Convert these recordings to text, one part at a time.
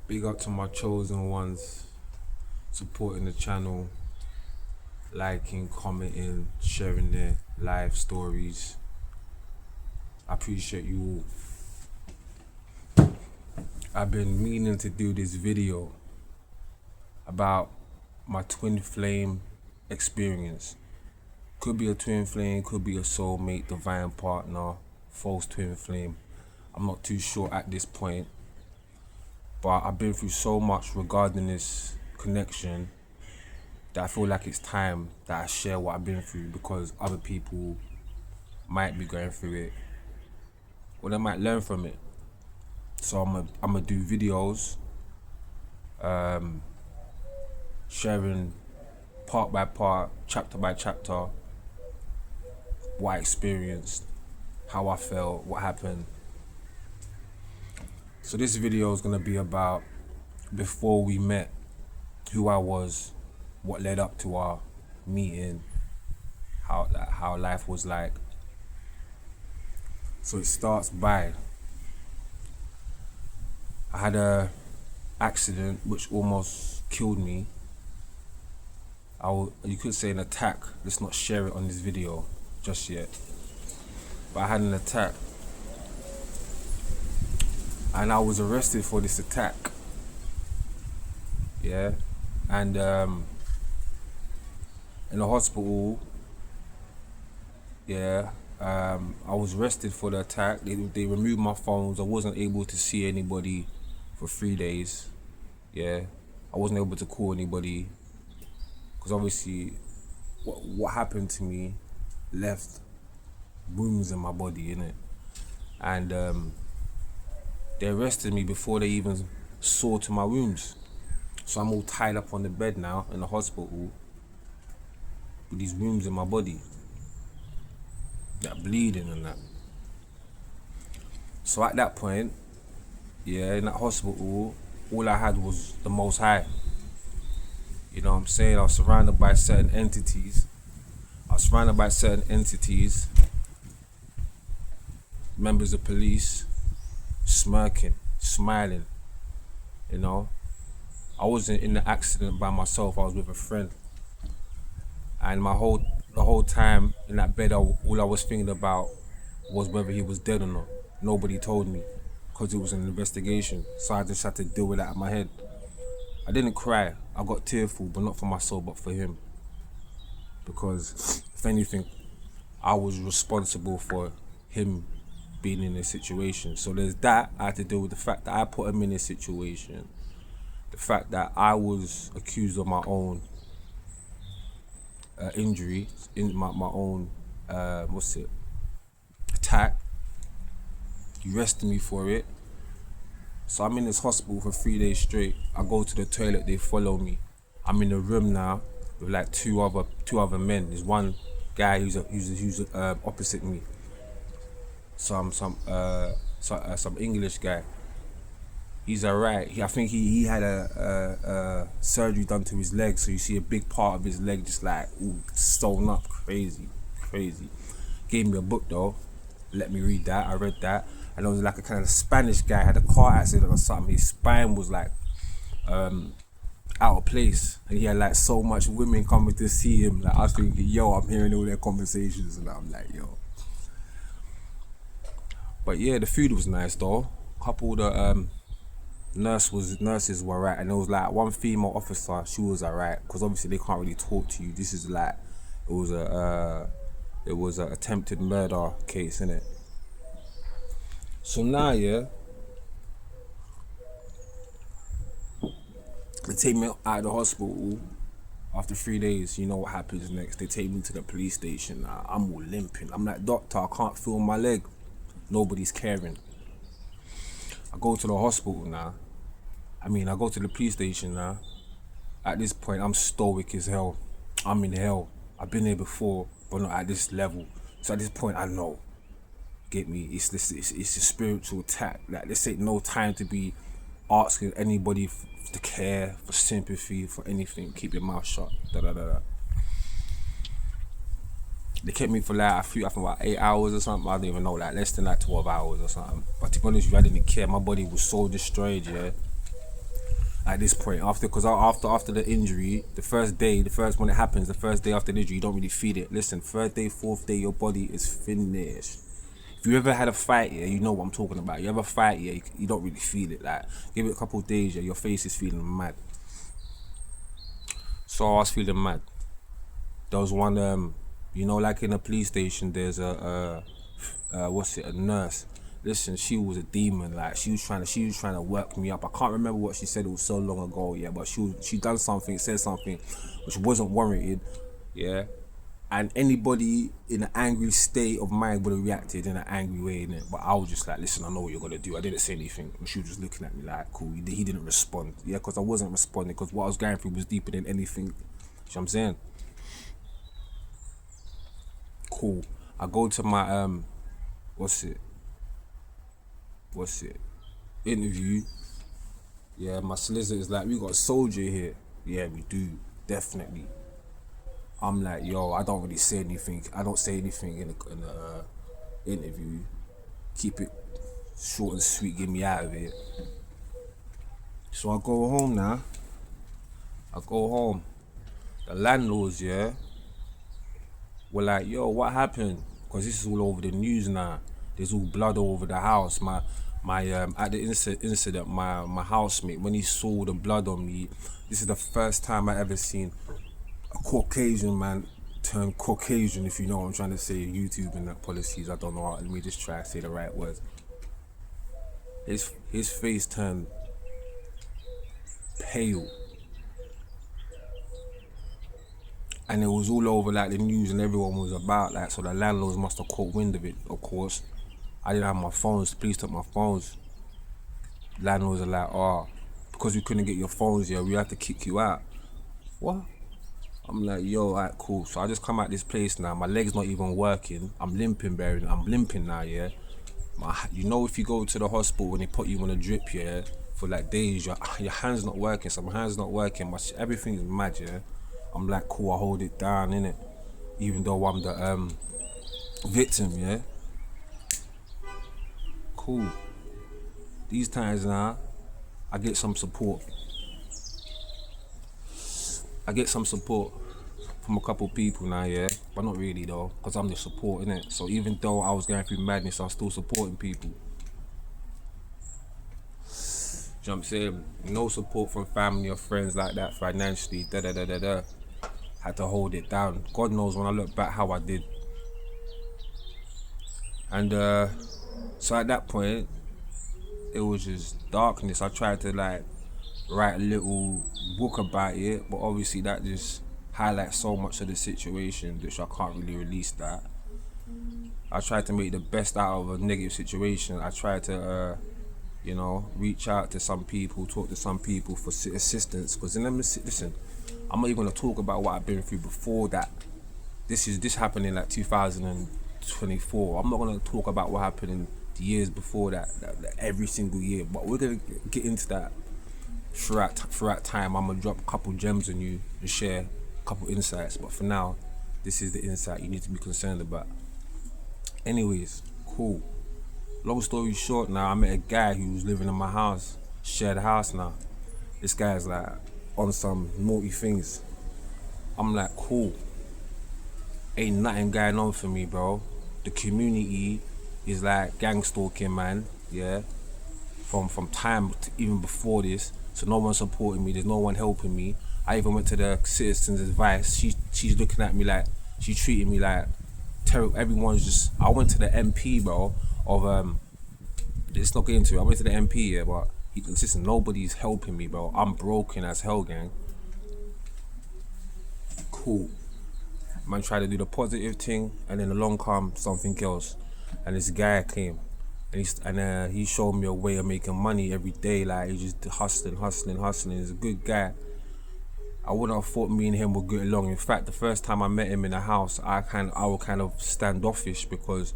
Big up to my chosen ones, supporting the channel, liking, commenting, sharing their life stories. I appreciate you all. I've been meaning to do this video about my twin flame experience. Could be a twin flame, could be a soulmate, divine partner, false twin flame. I'm not too sure at this point, but I've been through so much regarding this connection that I feel like it's time that I share what I've been through, because other people might be going through it or they might learn from it. So I'm gonna do videos sharing part by part, chapter by chapter, what I experienced, how I felt, what happened. So this video is gonna be about before we met, who I was, what led up to our meeting, how life was like. So it starts by, I had a accident which almost killed me. You could say an attack. Let's not share it on this video just yet. But I had an attack, and I was arrested for this attack. Yeah, and in the hospital. Yeah, I was arrested for the attack. They removed my phones. I wasn't able to see anybody for 3 days. Yeah, I wasn't able to call anybody because obviously what happened to me left wounds in my body, innit? And they arrested me before they even saw to my wounds. So I'm all tied up on the bed now in the hospital with these wounds in my body, that bleeding and that. So at that point, yeah, in that hospital, all I had was the Most High. You know what I'm saying? I was surrounded by certain entities. Members of police, smirking, smiling, you know? I wasn't in the accident by myself, I was with a friend. And the whole time in that bed, all I was thinking about was whether he was dead or not. Nobody told me, because it was an investigation. So I just had to deal with that in my head. I didn't cry, I got tearful, but not for myself, but for him. Because if anything, I was responsible for him being in this situation. So there's that. I had to deal with the fact that I put him in this situation. The fact that I was accused of my own injury, in my own, attack. You arrested me for it. So I'm in this hospital for 3 days straight. I go to the toilet, they follow me. I'm in a room now with like two other men. There's one guy who's opposite me. Some English guy. He's alright. I think he had a surgery done to his leg, so you see a big part of his leg just like sewn up, crazy. Gave me a book though, let me read that. I read that, and there was like a kind of Spanish guy, had a car accident or something. His spine was like out of place, and he had like so much women coming to see him. Like I was thinking, yo, I'm hearing all their conversations, and I'm like, yo. But yeah, the food was nice though. Couple of the nurses were alright, and there was like one female officer, she was alright, because obviously they can't really talk to you. This is like, it was a attempted murder case, innit? So now, yeah, they take me out of the hospital after 3 days. You know what happens next? They take me to the police station. I'm all limping. I'm like, doctor, I can't feel my leg. Nobody's caring. I go to the hospital now. I go to the police station now. At this point, I'm stoic as hell. I'm in hell. I've been there before, but not at this level. So at this point, I know. Get me? It's a spiritual attack. Like, this ain't no time to be asking anybody to care, for sympathy, for anything. Keep your mouth shut. They kept me for like, I think about 8 hours or something. I don't even know, like less than like 12 hours or something. But to be honest with you, I didn't care. My body was so destroyed, yeah. at this point, after the injury, the first when it happens, the first day after the injury, you don't really feel it. Listen, third day, fourth day, your body is finished. If you ever had a fight, yeah, you know what I'm talking about. You ever fight, yeah, you don't really feel it. Like, give it a couple of days, yeah, your face is feeling mad. So I was feeling mad. There was one, like in a police station, there's a nurse. Listen, she was a demon. Like, she was trying to work me up. I can't remember what she said. It was so long ago, yeah. But she done something, said something, which wasn't warranted, yeah. And anybody in an angry state of mind would have reacted in an angry way, innit? But I was just like, listen, I know what you're gonna do. I didn't say anything. And she was just looking at me like, cool. He didn't respond, yeah, because I wasn't responding, because what I was going through was deeper than anything. You know what I'm saying? Cool. I go to my what's it? Interview. Yeah, my solicitor's like, we got a soldier here. Yeah, we do, definitely. I'm like, yo, I don't really say anything. I don't say anything in a interview. Keep it short and sweet. Get me out of it. So I go home now. The landlords, yeah, were like, yo, what happened? Because this is all over the news now. There's all blood all over the house. My at the incident, my housemate, when he saw the blood on me, this is the first time I ever seen a Caucasian man turn Caucasian, if you know what I'm trying to say. YouTube and that policies, I don't know how, let me just try to say the right words. His face turned pale. And it was all over like the news and everyone was about, like, so the landlords must have caught wind of it, of course. I didn't have my phones, the police took my phones. Landlords are like, oh, because we couldn't get your phones, yeah, we had to kick you out. What? I'm like, yo, alright, cool. So I just come out this place now, my leg's not even working. I'm limping now, yeah. You know, if you go to the hospital when they put you on a drip, yeah, for like days, your hand's not working, so my hand's not working, everything's mad, yeah. I'm like, cool, I hold it down, innit? Even though I'm the victim, yeah. Cool. These times now, I get some support. From a couple people now, yeah, but not really though, because I'm the support, innit? So even though I was going through madness, I was still supporting people. You know what I'm saying? No support from family or friends like that financially, Had to hold it down. God knows when I look back how I did. And so at that point, it was just darkness. I tried to like write a little book about it, but obviously that just highlights so much of the situation, which I can't really release that. I tried to make the best out of a negative situation. I tried to, reach out to some people, talk to some people for assistance. Because listen, I'm not even gonna talk about what I've been through before that. This happened in like 2024. I'm not gonna talk about what happened in the years before that every single year. But we're gonna get into that throughout time. I'm gonna drop a couple gems on you and share a couple insights. But for now, this is the insight you need to be concerned about. Anyways, cool. Long story short, now I met a guy who was living in my house, shared a house now. This guy's like on some naughty things. I'm like, cool. Ain't nothing going on for me, bro. The community is like gang stalking, man. Yeah. From time to even before this. So no one's supporting me. There's no one helping me. I even went to the citizens' advice. She's looking at me like, she treated me like terrible. Everyone's just. I went to the MP, bro. Of let's not get into it. I went to the MP, yeah, but listen, nobody's helping me, bro. I'm broken as hell, gang. Cool. Man tried to do the positive thing, and then along come something else. And this guy came, and he showed me a way of making money every day. Like, he's just hustling. He's a good guy. I wouldn't have thought me and him would get along. In fact, the first time I met him in the house, I was kind of standoffish because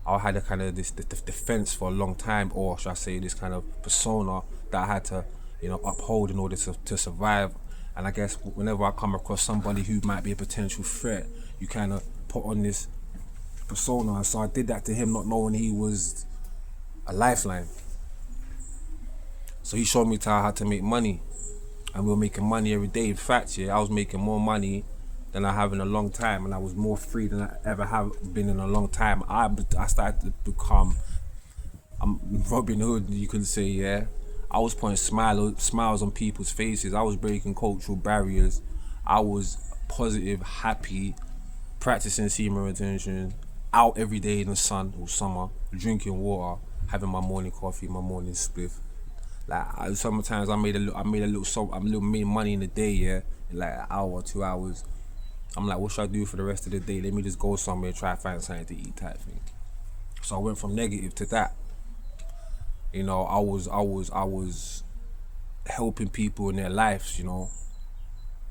I had a kind of this defense for a long time, or should I say this kind of persona that I had to, uphold in order to survive. And I guess whenever I come across somebody who might be a potential threat, you kind of put on this persona. So I did that to him, not knowing he was a lifeline. So he showed me how to make money. and we were making money every day. In fact, yeah, I was making more money than I have in a long time, and I was more free than I ever have been in a long time. I started to become Robin Hood, you could say, yeah. I was putting smiles on people's faces. I was breaking cultural barriers. I was positive, happy, practicing semen retention, out every day in the sun or summer, drinking water, having my morning coffee, my morning spliff. Like sometimes I made a little made money in the day, yeah, in like an hour, 2 hours. I'm like, what should I do for the rest of the day? Let me just go somewhere and try to find something to eat type thing. So I went from negative to that. You know, I was helping people in their lives, you know.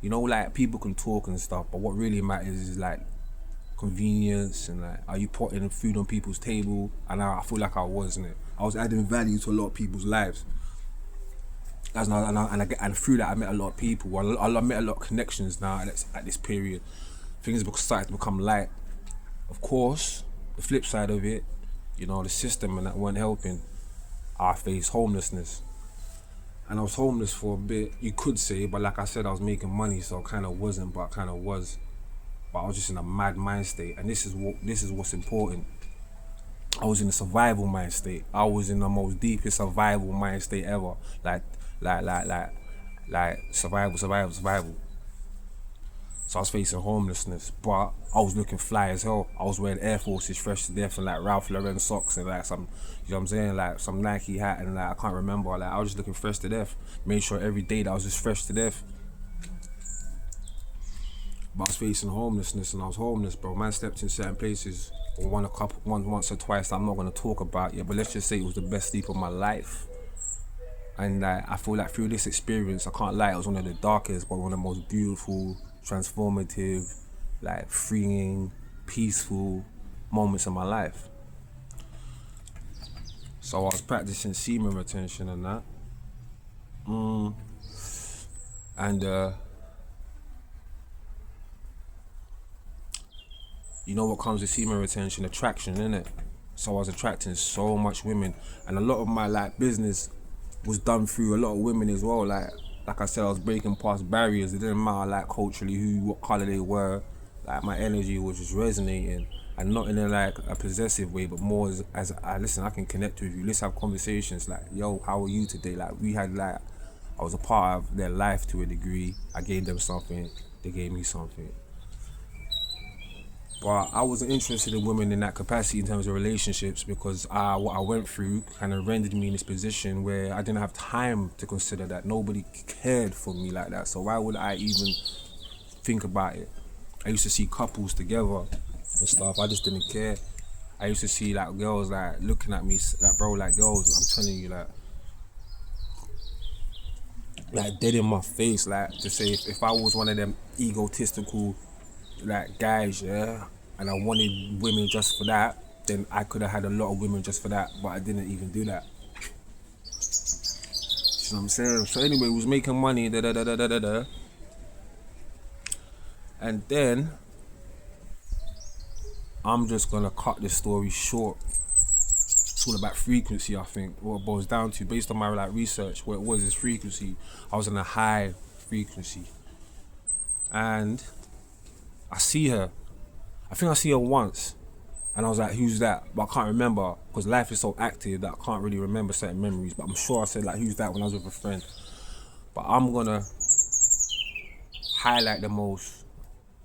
You know, like people can talk and stuff, but what really matters is like convenience and like, are you putting food on people's table? And I feel like I wasn't it. I was adding value to a lot of people's lives. And through that I met a lot of people. I met a lot of connections now at this period. Things started to become light. Of course, the flip side of it, you know, the system and that weren't helping. I faced homelessness. And I was homeless for a bit, you could say, but like I said, I was making money, so I kind of wasn't, but I kind of was. But I was just in a mad mind state, and this is what's important. I was in a survival mind state. I was in the most deepest survival mind state ever. Like survival. So I was facing homelessness, but I was looking fly as hell. I was wearing Air Forces fresh to death and like Ralph Lauren socks and like some, you know what I'm saying, like some Nike hat and like I can't remember. Like I was just looking fresh to death. Made sure every day that I was just fresh to death. But I was facing homelessness and I was homeless, bro. Man slept in certain places once or twice that I'm not gonna talk about yet, but let's just say it was the best sleep of my life. And I feel like through this experience, I can't lie, it was one of the darkest, but one of the most beautiful, transformative, like freeing, peaceful moments of my life. So I was practicing semen retention and that. And you know what comes with semen retention? Attraction, innit? So I was attracting so much women, and a lot of my like business was done through a lot of women as well. Like I said, I was breaking past barriers. It didn't matter like culturally what color they were. Like my energy was just resonating, and not in a like a possessive way, but more as I listen. I can connect with you. Let's have conversations. Like, yo, how are you today? Like we had like, I was a part of their life to a degree. I gave them something. They gave me something. But I wasn't interested in women in that capacity in terms of relationships because what I went through kind of rendered me in this position where I didn't have time to consider that. Nobody cared for me like that. So why would I even think about it? I used to see couples together and stuff. I just didn't care. I used to see like girls like looking at me like, bro, like girls, I'm telling you, like dead in my face, like to say if I was one of them egotistical like guys, yeah, and I wanted women just for that, then I could have had a lot of women just for that, but I didn't even do that. You know what I'm saying? So anyway, was making money, and then I'm just gonna cut this story short. It's all about frequency, I think. What it boils down to, based on my like research, what it was is frequency. I was in a high frequency, and I see her. I think I see her once, and I was like, "Who's that?" But I can't remember because life is so active that I can't really remember certain memories. But I'm sure I said like, "Who's that?" when I was with a friend. But I'm gonna highlight the most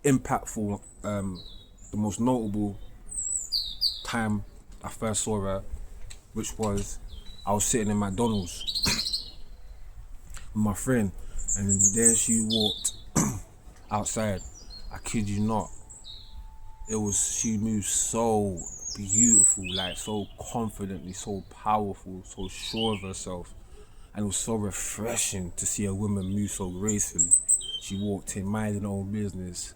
impactful, the most notable time I first saw her, which was I was sitting in McDonald's with my friend, and there she walked outside. I kid you not. She moved so beautiful, like so confidently, so powerful, so sure of herself. And it was so refreshing to see a woman move so gracefully. She walked in, minding her own business.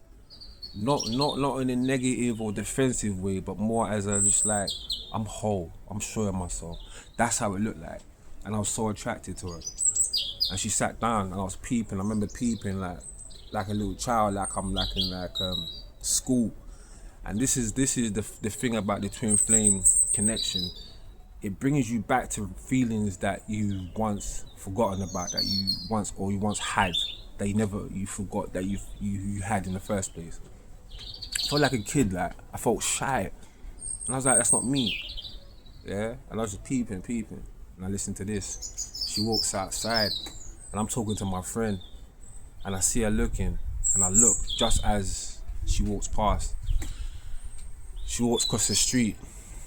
Not in a negative or defensive way, but more as a just like, I'm whole, I'm sure of myself. That's how it looked like. And I was so attracted to her. And she sat down and I was peeping. I remember peeping like a little child, like I'm like in like school. And this is the thing about the twin flame connection. it brings you back to feelings that you once forgotten about, that you once had, that you forgot that you had in the first place. I felt like a kid, like I felt shy, and I was like, that's not me. Yeah, and I was just peeping, and I listened to this. She walks outside, and I'm talking to my friend, and I see her looking, and I look just as she walks past. She walks across the street.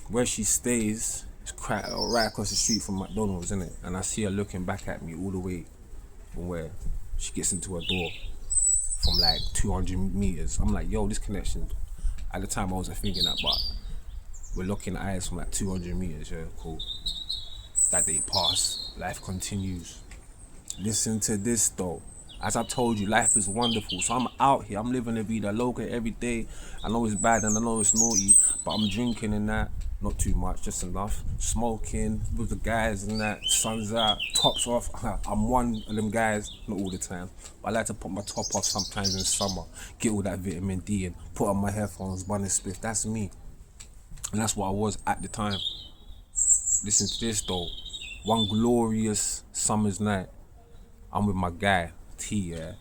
Where she stays is right across the street from McDonald's, isn't it? And I see her looking back at me all the way from where she gets into her door from like 200 meters. I'm like, yo, this connection. At the time, I wasn't thinking that, but we're looking eyes from like 200 meters. Yeah, cool. That day passed. Life continues. Listen to this though. As I told you, life is wonderful. So I'm out here. I'm living la vida loca every day. I know it's bad and I know it's naughty, but I'm drinking and that. Not too much, just enough. Smoking with the guys and that. Sun's out, tops off. I'm one of them guys, not all the time. But I like to put my top off sometimes in summer. Get all that vitamin D and put on my headphones, bun and spliff. That's me. And that's what I was at the time. Listen to this though. One glorious summer's night, I'm with my guy, T, yeah.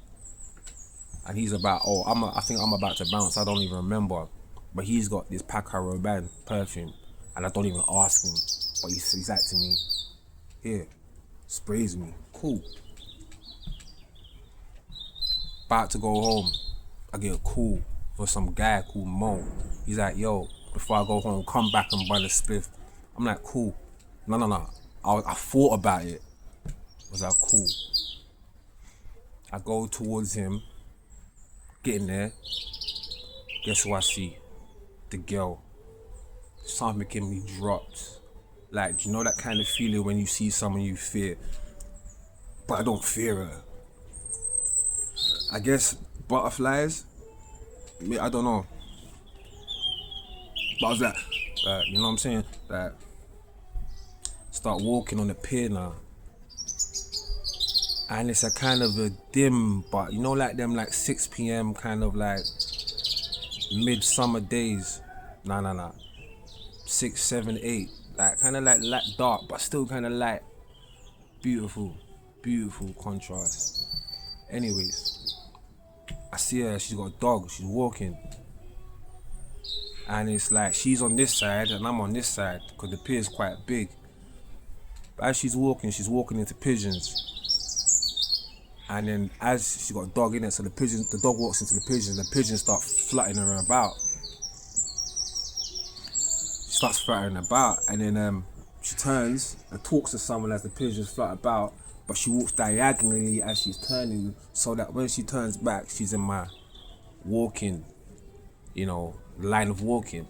And he's about, I think I'm about to bounce, I don't even remember. But he's got this Paco Rabanne perfume, and I don't even ask him. But he's like to me, here, sprays me, cool. About to go home, I get a call for some guy called Mo. He's like, yo, before I go home, come back and buy the spliff. I'm like, cool. No. I thought about it. I was like, cool. I go towards him, getting there. Guess who I see? The girl. Something in me dropped. Like, you know that kind of feeling when you see someone you fear, but I don't fear her. I guess butterflies. I don't know. But I was like, you know what I'm saying? Like, start walking on the pier now. And it's a kind of a dim, but you know, like them like 6 p.m. kind of like midsummer days. Nah. 6, 7, 8. Like kind of like dark, but still kind of light. Beautiful contrast. Anyways, I see her, she's got a dog, she's walking. And it's like she's on this side and I'm on this side because the pier is quite big. But as she's walking into pigeons. And then as she's got a dog in it, so the dog walks into the pigeons start flutting her about. She starts fluttering about, and then she turns and talks to someone as the pigeons flutter about, but she walks diagonally as she's turning, so that when she turns back, she's in my walking, line of walking.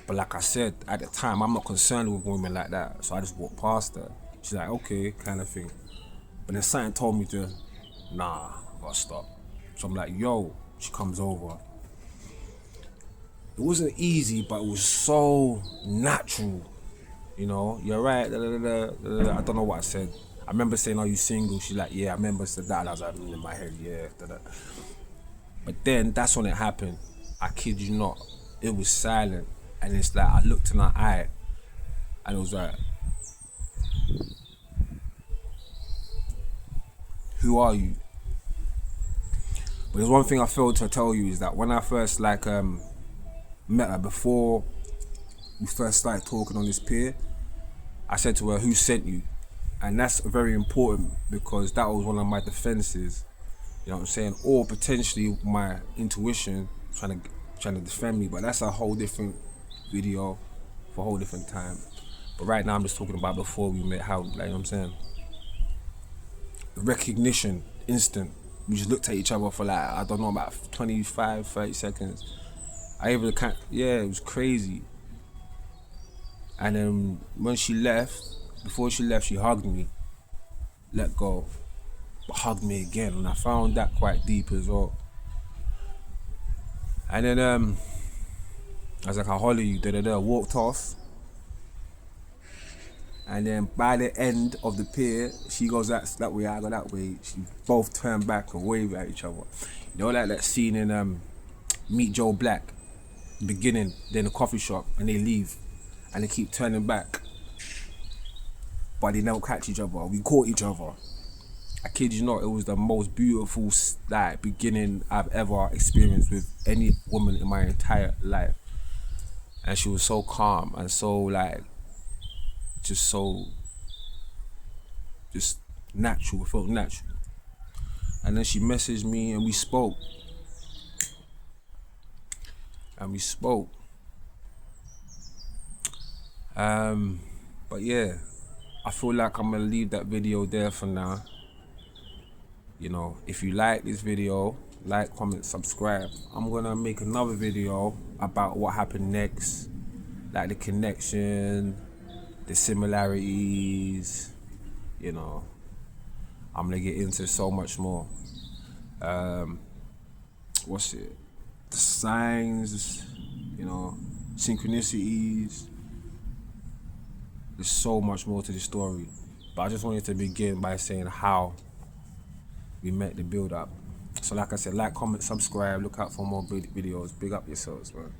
But like I said, at the time, I'm not concerned with women like that, so I just walk past her. She's like, okay, kind of thing. But then something told me to, nah, I gotta stop. So I'm like, yo, she comes over. It wasn't easy, but it was so natural. You're right, I don't know what I said. I remember saying, are you single? She's like, yeah, I remember said that, and I was like, in my head, yeah. But then, that's when it happened. I kid you not. It was silent, and it's like, I looked in her eye, and it was like, who are you? But there's one thing I failed to tell you is that when I first met her, before we first started talking on this pier, I said to her, who sent you? And that's very important because that was one of my defenses, you know what I'm saying? Or potentially my intuition trying to defend me, but that's a whole different video for a whole different time. But right now I'm just talking about before we met, how, like, you know what I'm saying? Recognition, instant. We just looked at each other for like, I don't know, about 25, 30 seconds. It was crazy. And then when she left, before she left, she hugged me, let go, but hugged me again, and I found that quite deep as well. And then I was like, I'll holler you, walked off. And then by the end of the pier, she goes that way, I go that way. She both turn back and wave at each other. You know, like that scene in Meet Joe Black, beginning, then the coffee shop, and they leave, and they keep turning back. but they never catch each other. We caught each other. I kid you not, it was the most beautiful like beginning I've ever experienced with any woman in my entire life. And she was so calm and so like just natural. It felt natural. And then she messaged me and we spoke. But yeah, I feel like I'm gonna leave that video there for now. You know, if you like this video, like, comment, subscribe. I'm gonna make another video about what happened next, like the connection, the similarities, you know. I'm gonna get into so much more. What's it? The signs, you know, synchronicities. There's so much more to the story. But I just wanted to begin by saying how we met the build up. So like I said, like, comment, subscribe, look out for more videos. Big up yourselves, man.